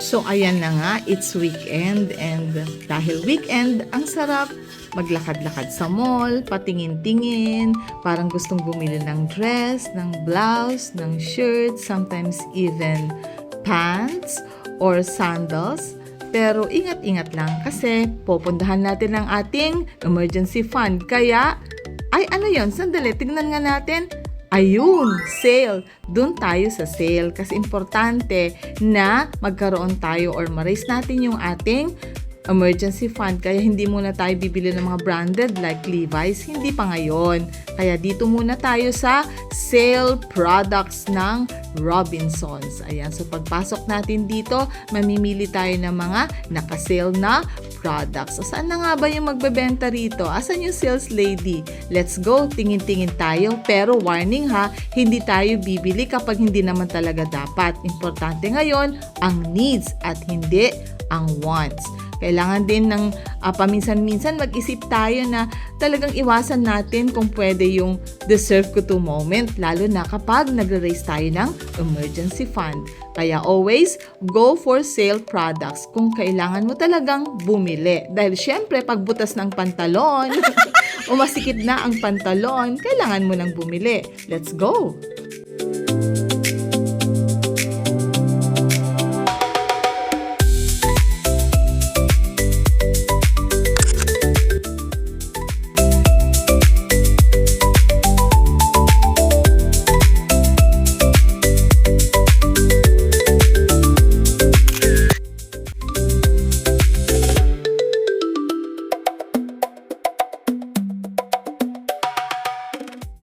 So ayan na nga, it's weekend and dahil weekend, ang sarap maglakad-lakad sa mall, patingin-tingin, parang gustong bumili ng dress, ng blouse, ng shirt, sometimes even pants or sandals. Pero ingat-ingat lang kasi pupuntahan natin ang ating emergency fund. Kaya, ay ano yon? Sandali, tingnan nga natin. Ayun, sale. Doon tayo sa sale kasi importante na magkaroon tayo or ma-raise natin yung ating emergency fund. Kaya hindi muna tayo bibili ng mga branded like Levi's. Hindi pa ngayon. Kaya dito muna tayo sa sale products ng Robinsons. Ayan, so pagpasok natin dito, mamimili tayo ng mga naka-sale na products. So saan na nga ba yung magbebenta rito? Asan yung sales lady? Let's go, tingin-tingin tayo. Pero warning ha, hindi tayo bibili kapag hindi naman talaga dapat. Importante ngayon ang needs at hindi ang wants. Kailangan din ng paminsan-minsan mag-isip tayo na talagang iwasan natin kung pwede yung deserve ko to moment, lalo na kapag nagre-raise tayo ng emergency fund. Kaya always go for sale products kung kailangan mo talagang bumili. Dahil syempre pag butas ng pantalon o masikip na ang pantalon, kailangan mo nang bumili. Let's go!